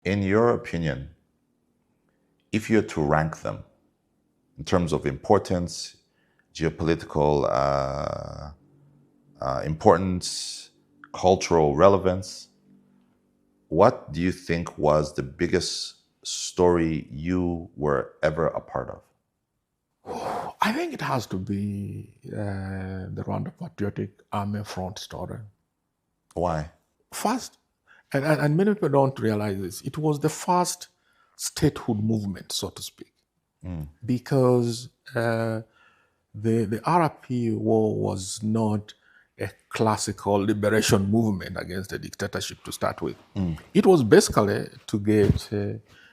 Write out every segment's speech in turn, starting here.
In your opinion, if you had to rank them in terms of importance, geopolitical importance, cultural relevance, what do you think was the biggest story you were ever a part of? I think it has to be the Rwanda Patriotic Army front story. Why? First, and many people don't realize this, it was the first statehood movement, so to speak, because the RPA war was not a classical liberation movement against the dictatorship to start with. It was basically to get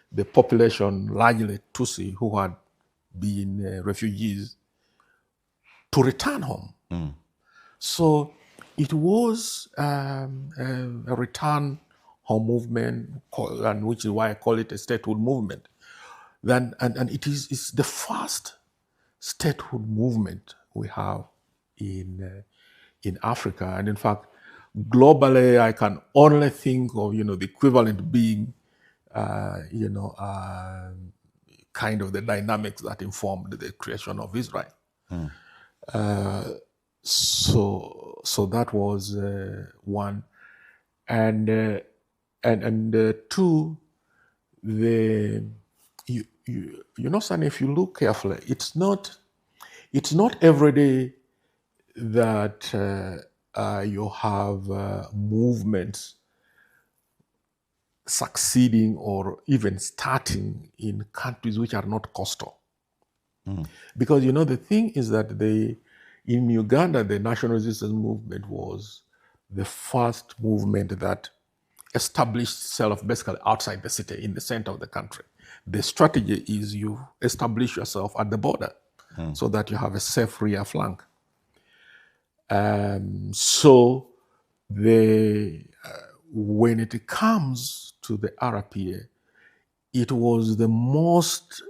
the population, largely Tutsi, who had been refugees, to return home. So it was a return home movement, and which is why I call it a statehood movement. And it is it's the first statehood movement we have in Africa, and in fact, globally, I can only think of the equivalent being kind of the dynamics that informed the creation of Israel. So that was one, and two, Sanny, if you look carefully, it's not every day that you have movements succeeding or even starting in countries which are not coastal. Because the thing is that in Uganda, the national resistance movement was the first movement that established itself basically outside the city, in the center of the country. The strategy is you establish yourself at the border so that you have a safe rear flank. So when it comes to the RPA, it was the most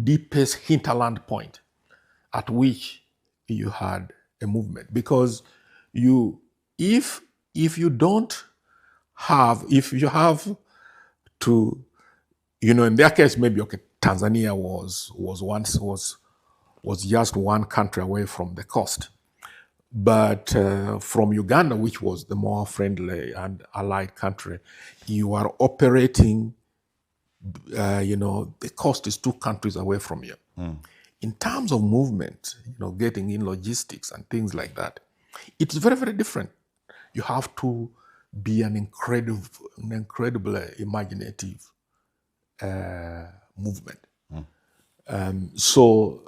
deepest hinterland point at which you had a movement, because if you have to, in their case, maybe Tanzania was just one country away from the coast. But from Uganda, which was the more friendly and allied country, you are operating, the coast is 2 countries away from you. In terms of movement, getting in logistics and things like that, it's very, very different. You have to be an incredibly imaginative movement. So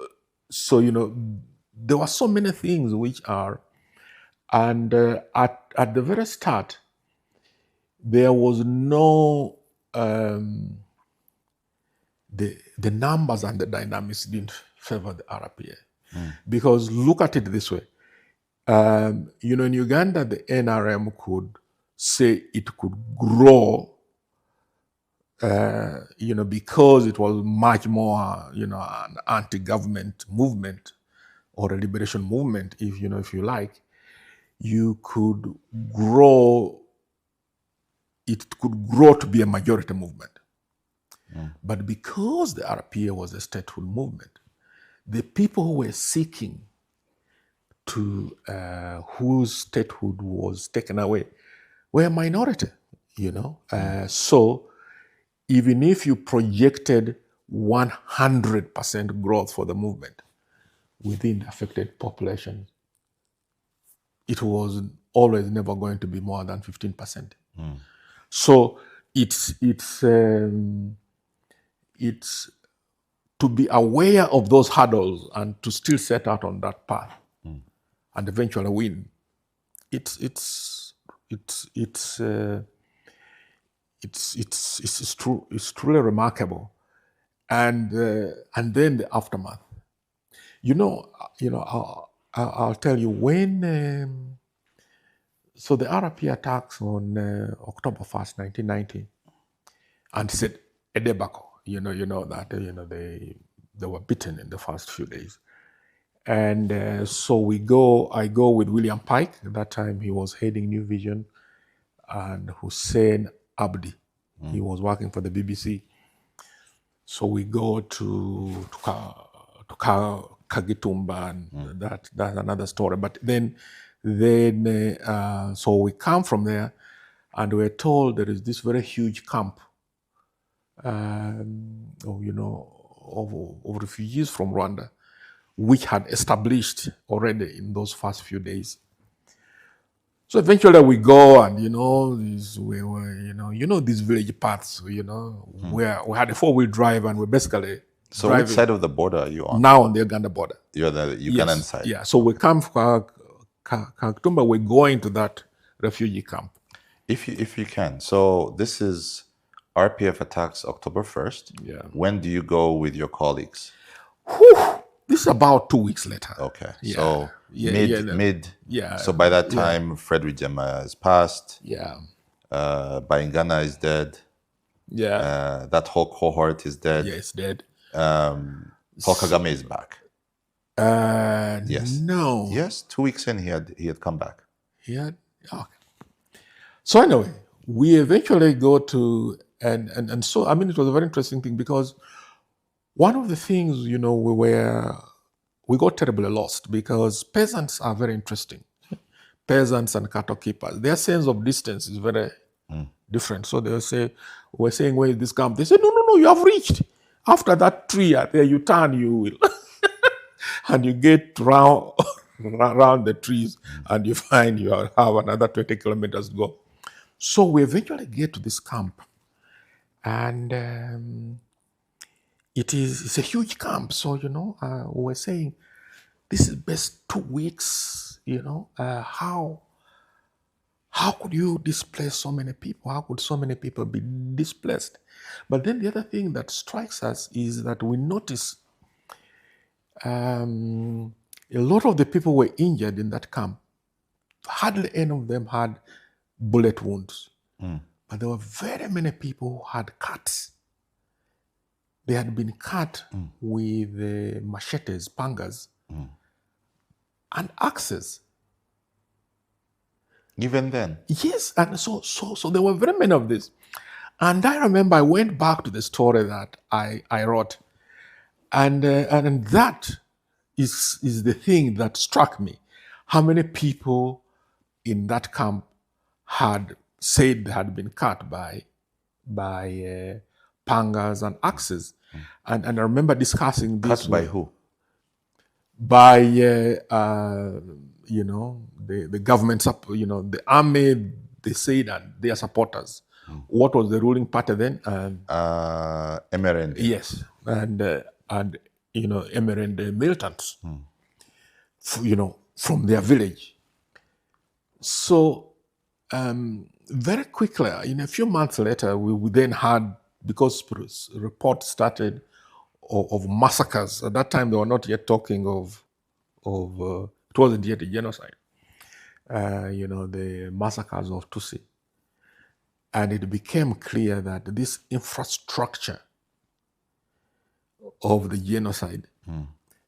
there were so many things which are, and at the very start, there was no, the numbers and the dynamics didn't favor the RPA. Because look at it this way, in Uganda, the NRM could say it could grow, because it was much more, an anti-government movement or a liberation movement, if you like. You could grow, it could grow to be a majority movement. But because the RPA was a statehood movement, the people who were seeking to whose statehood was taken away were a minority, So even if you projected 100% growth for the movement within the affected population, it was always never going to be more than 15%. So it's to be aware of those hurdles and to still set out on that path and eventually win. It's true. It's truly remarkable, and then the aftermath. I'll tell you when. So the RP attacks on October 1st, 1990, and said a debacle. You know that they were beaten in the first few days, and so I go with William Pike. At that time, he was heading New Vision, and Hussein Abdi. He was working for the BBC. So we go to Kagitumba, and that's another story. But then so we come from there, and we're told there is this very huge camp, of refugees from Rwanda, which had established already in those first few days. So eventually we go, and we were, these village paths, where we had a 4-wheel drive, and we basically So driving which side of the border are you on? now on the Uganda border. You're the Ugandan Yes. side. Yeah. So we come from Kagitumba, we're going to that refugee camp. If you can. So this is RPF attacks October 1st. Yeah. When do you go with your colleagues? Whew, this is about 2 weeks later. Okay. Yeah. So mid. Yeah. So by that time, Frederick Gemma has passed. Yeah. Baingana is dead. Yeah. That whole cohort is dead. Yeah, it's dead. Paul Kagame is back. Yes. No. Yes. 2 weeks in, he had come back. Yeah. Okay. So anyway, we eventually go to and so I mean it was a very interesting thing, because one of the things, we got terribly lost, because peasants are very interesting. Peasants and cattle keepers, their sense of distance is very different. So they'll say, we're saying, where is this camp? They say, no, you have reached. After that tree out there, you turn, you will. And you get around the trees, and you find you have another 20 kilometers to go. So we eventually get to this camp, and it's a huge camp. So, we're saying, this is best 2 weeks, how could you displace so many people? How could so many people be displaced? But then the other thing that strikes us is that we notice a lot of the people were injured in that camp. Hardly any of them had bullet wounds. But there were very many people who had cuts. They had been cut with machetes, pangas, and axes. Even then? Yes, and so there were very many of this. And I remember I went back to the story that I wrote, and that is the thing that struck me. How many people in that camp had said they had been cut by pangas and axes, and I remember discussing this. Cut by who? By the government, the army, they said, and their supporters. What was the ruling party then? MRND. Yes, and MRND militants, from their village. So very quickly, in a few months later, we then had, because reports started of massacres. At that time, they were not yet talking of it wasn't yet a genocide. The massacres of Tutsi. And it became clear that this infrastructure of the genocide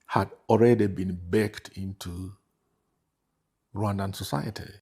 had already been baked into Rwandan society.